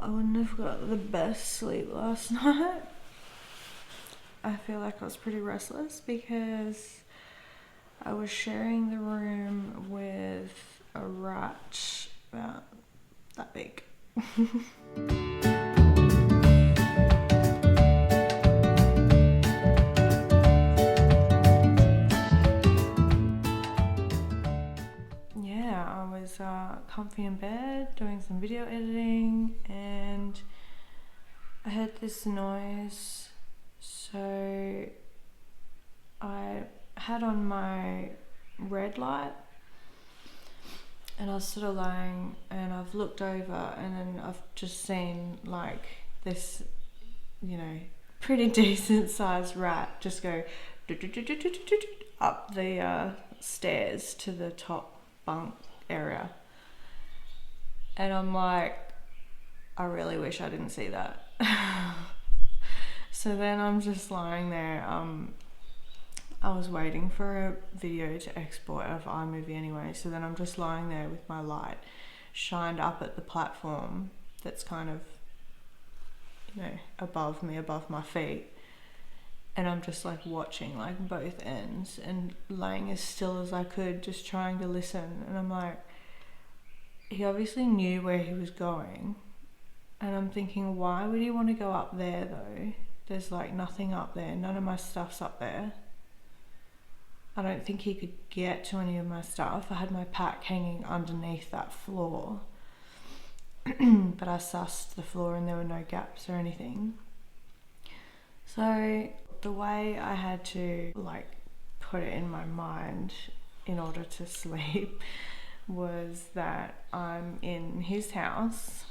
I wouldn't have got the best sleep last night. I feel like I was pretty restless because I was sharing the room with a rat about that big. Yeah, I was comfy in bed doing some video editing and I heard this noise, so I had on my red light and I was sort of lying and I've looked over and then I've just seen like this, you know, pretty decent sized rat just go up the stairs to the top bunk area. And I'm like, I really wish I didn't see that. So then I'm just lying there. I was waiting for a video to export out of iMovie anyway, so then I'm just lying there with my light shined up at the platform that's kind of, you know, above me, above my feet, and I'm just like watching like both ends and laying as still as I could, just trying to listen. And I'm like, he obviously knew where he was going, and I'm thinking, why would he want to go up there though? There's like nothing up there, none of my stuff's up there. I don't think he could get to any of my stuff. I had my pack hanging underneath that floor, but I sussed the floor and there were no gaps or anything. So the way I had to like put it in my mind in order to sleep was that I'm in his house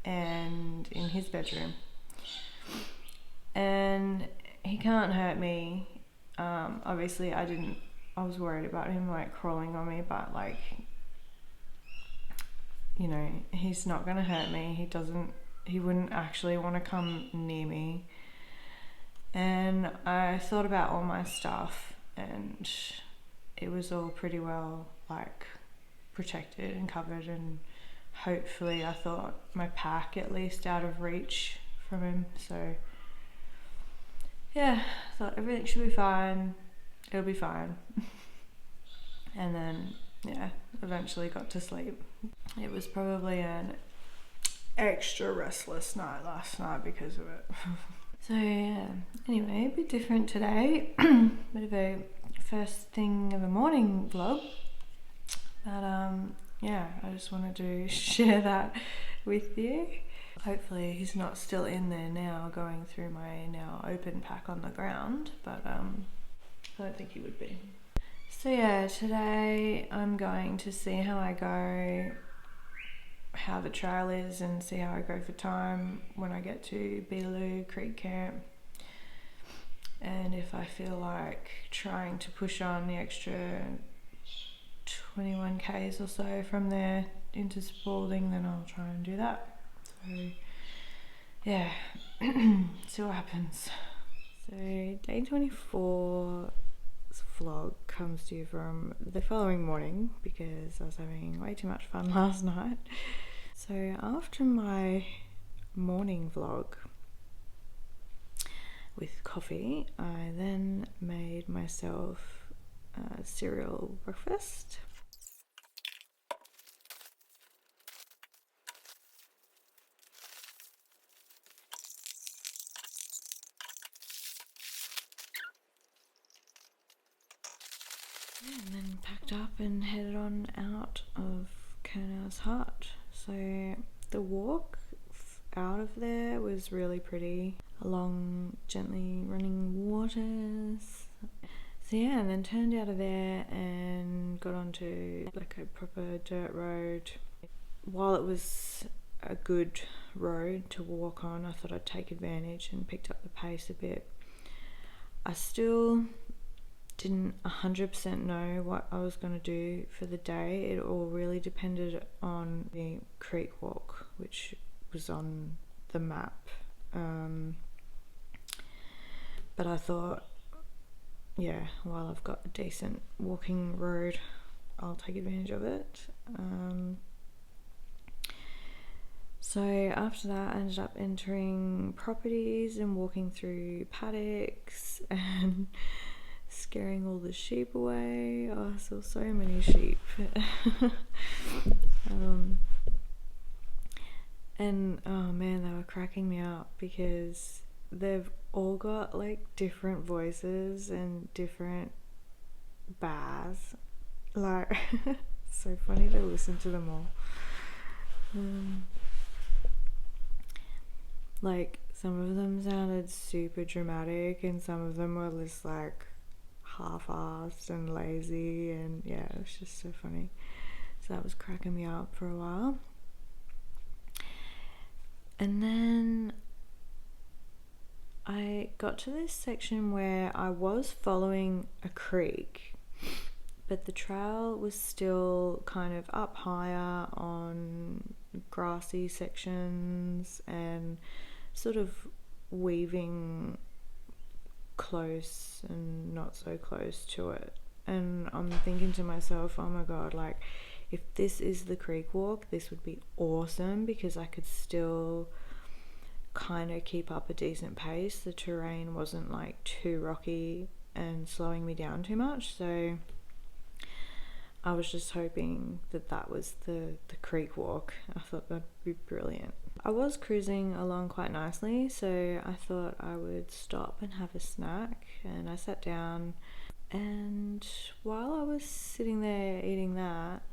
and in his bedroom and he can't hurt me. Obviously I was worried about him like crawling on me, but like, you know, he's not gonna hurt me. He wouldn't actually want to come near me. And I thought about all my stuff and it was all pretty well like protected and covered, and hopefully I thought my pack at least out of reach from him. So yeah, I thought everything should be fine, it'll be fine. And then yeah, eventually got to sleep. It was probably an extra restless night last night because of it. So yeah, anyway, a bit different today. Bit of a first thing of a morning vlog. But yeah, I just wanted to share that with you. Hopefully he's not still in there now going through my now open pack on the ground, but I don't think he would be. So yeah, today I'm going to see how I go, how the trail is, and see how I go for time when I get to Beetaloo Creek Camp, and if I feel like trying to push on the extra 21 k's or so from there into Spalding, then I'll try and do that. So yeah, see what happens. So day 24's vlog comes to you from the following morning because I was having way too much fun last night. So after my morning vlog with coffee, I then made myself a cereal breakfast. And then packed up and headed on out of Curnows Hut. So the walk out of there was really pretty, along gently running waters. So yeah, and then turned out of there and got onto like a proper dirt road. While it was a good road to walk on, I thought I'd take advantage and picked up the pace a bit. I still didn't 100% know what I was going to do for the day. It all really depended on the creek walk, which was on the map. But I thought, yeah, while I've got a decent walking road, I'll take advantage of it. So after that, I ended up entering properties and walking through paddocks and scaring all the sheep away. Oh, I saw so many sheep. And oh man, they were cracking me up because they've all got like different voices and different bars. Like, it's so funny to listen to them all. Like, some of them sounded super dramatic and some of them were just like half-assed and lazy, and yeah, it was just so funny. So that was cracking me up for a while. And then I got to this section where I was following a creek, but the trail was still kind of up higher on grassy sections and sort of weaving close and not so close to it. And I'm thinking to myself, oh my god, like, if this is the creek walk, this would be awesome because I could still kind of keep up a decent pace. The terrain wasn't like too rocky and slowing me down too much, so I was just hoping that that was the creek walk. I thought that'd be brilliant. I was cruising along quite nicely, so I thought I would stop and have a snack, and I sat down, and while I was sitting there eating that,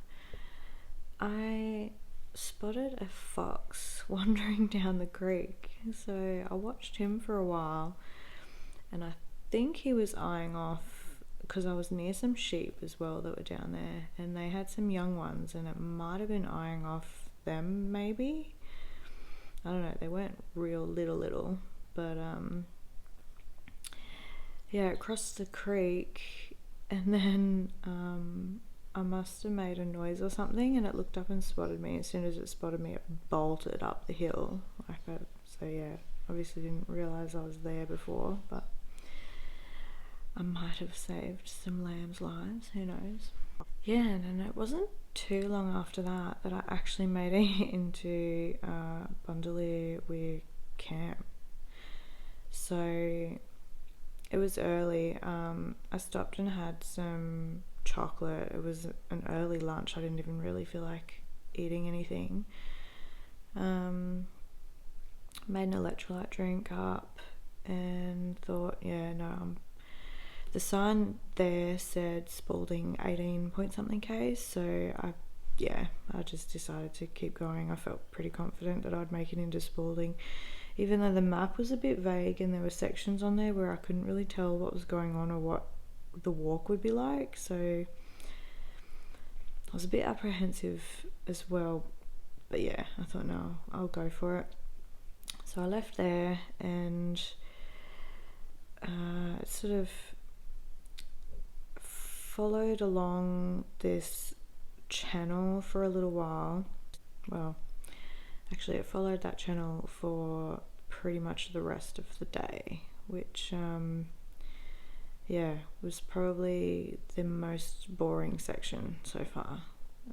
I spotted a fox wandering down the creek. So I watched him for a while, and I think he was eyeing off because I was near some sheep as well that were down there, and they had some young ones, and it might have been eyeing off them maybe. I don't know, they weren't real little, but yeah, it crossed the creek, and then I must have made a noise or something, and it looked up and spotted me. As soon as it spotted me, it bolted up the hill like that. So yeah, obviously didn't realise I was there before, but I might have saved some lambs' lives, who knows. Yeah, and it wasn't too long after that I actually made it into Bandelier Weir camp. So it was early. I stopped and had some chocolate. It was an early lunch. I didn't even really feel like eating anything. Made an electrolyte drink up and thought, yeah, no, the sign there said Spalding 18 point something Ks, so I just decided to keep going. I felt pretty confident that I'd make it into Spalding, even though the map was a bit vague and there were sections on there where I couldn't really tell what was going on or what the walk would be like, so I was a bit apprehensive as well. But yeah, I thought, no, I'll go for it. So I left there and sort of followed along this channel for a little while. Well, actually it followed that channel for pretty much the rest of the day, which was probably the most boring section so far.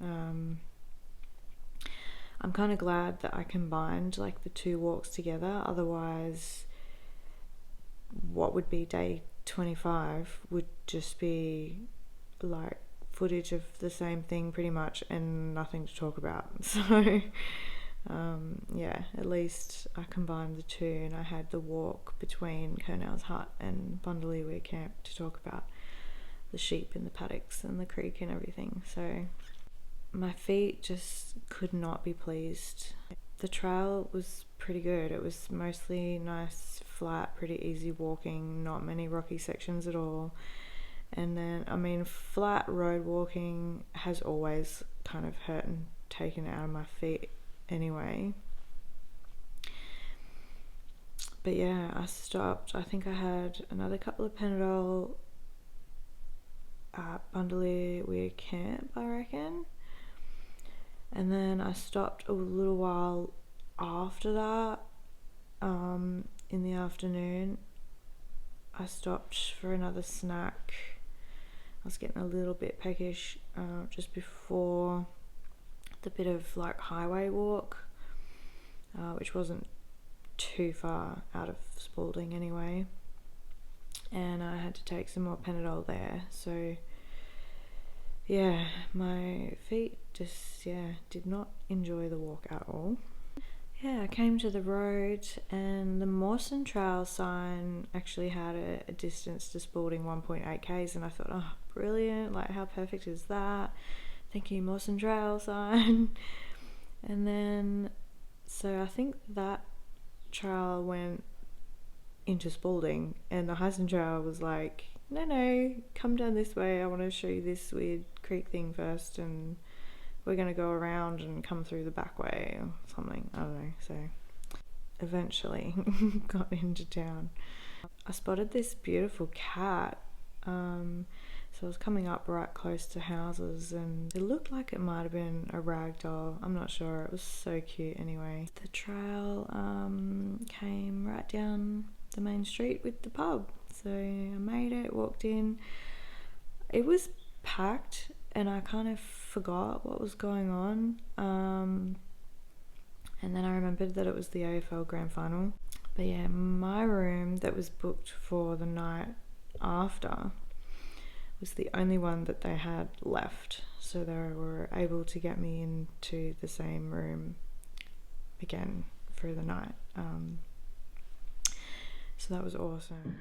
I'm kind of glad that I combined like the two walks together, otherwise what would be day 25 would just be like footage of the same thing pretty much and nothing to talk about. So at least I combined the two, and I had the walk between Curnows hut and Bandelier Weir camp to talk about the sheep in the paddocks and the creek and everything. So my feet just could not be pleased. The trail was pretty good. It was mostly nice, flat, pretty easy walking, not many rocky sections at all. And then, flat road walking has always kind of hurt and taken out of my feet anyway. But yeah, I stopped. I think I had another couple of Panadol at Bandelier Weir camp, I reckon. And then I stopped a little while after that, in the afternoon. I stopped for another snack. I was getting a little bit peckish just before the bit of like highway walk. which wasn't too far out of Spalding anyway, and I had to take some more Panadol there. So yeah, my feet just did not enjoy the walk at all. Yeah, I came to the road and the Mawson Trail sign actually had a distance to Spalding 1.8 k's, and I thought, oh brilliant, like how perfect is that? Thank you, Mawson Trail sign. And then so I think that trail went into Spalding, and the Heysen trail was like, no, come down this way, I want to show you this weird creek thing first, and we're going to go around and come through the back way or something, I don't know. So eventually got into town. I spotted this beautiful cat, so I was coming up right close to houses, and it looked like it might have been a rag doll, I'm not sure, it was so cute anyway. The trail came right down the main street with the pub, so I made it, walked in. It was packed and I kind of forgot what was going on, and then I remembered that it was the AFL Grand Final. But yeah, my room that was booked for the night after was the only one that they had left, so they were able to get me into the same room again for the night, so that was awesome.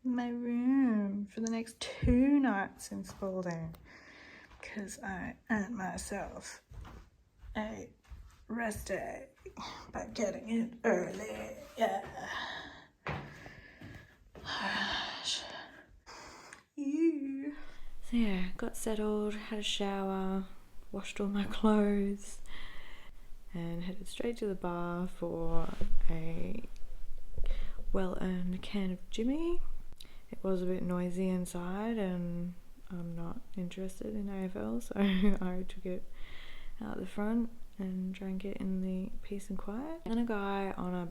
My room for the next 2 nights in Spalding, because I earned myself a rest day by getting it early. Yeah. You. So yeah, got settled, had a shower, washed all my clothes, and headed straight to the bar for a well-earned can of Jimmy. It was a bit noisy inside and I'm not interested in AFL, so I took it out the front and drank it in the peace and quiet. Then a guy on a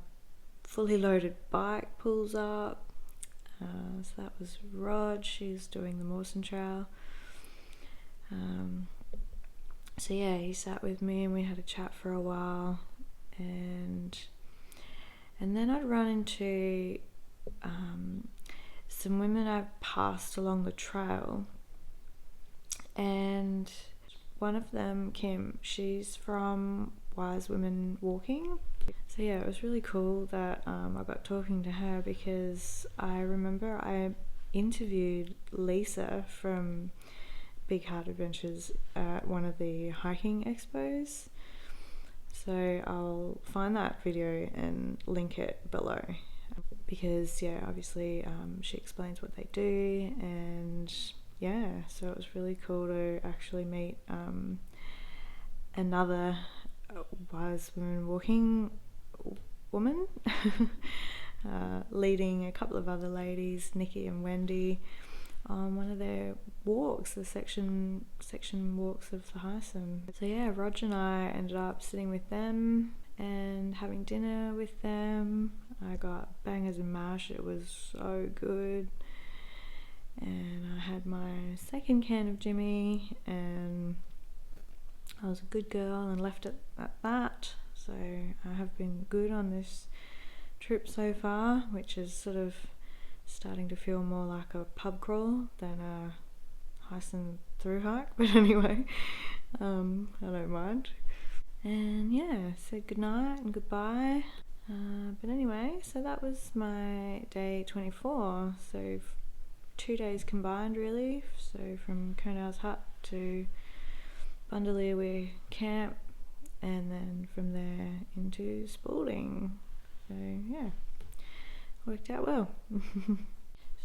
fully loaded bike pulls up, so that was Rod, she's doing the Mawson Trail. So yeah, he sat with me and we had a chat for a while, and then I'd run into some women I passed along the trail, and one of them, Kim, she's from Wise Women Walking. So yeah, it was really cool that I got talking to her, because I remember I interviewed Lisa from Big Heart Adventures at one of the hiking expos. So I'll find that video and link it below, because yeah, obviously she explains what they do, and yeah, so it was really cool to actually meet another Wise Women Walking woman leading a couple of other ladies, Nikki and Wendy, on one of their walks, the section walks of the Heysen. So yeah, Roger and I ended up sitting with them and having dinner with them. I got bangers and mash, it was so good. And I had my second can of Jimmy, and I was a good girl and left it at that. So I have been good on this trip so far, which is sort of starting to feel more like a pub crawl than a Heysen through hike, but anyway, I don't mind. And yeah, said goodnight and goodbye. But anyway, so that was my day 24. So 2 days combined really. So from Curnows hut to Bundelierwe camp, and then from there into Spalding. So yeah, worked out well.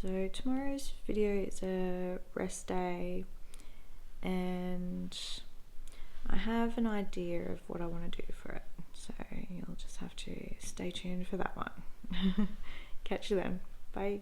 So tomorrow's video is a rest day, and I have an idea of what I want to do for it, so you'll just have to stay tuned for that one. Catch you then. Bye.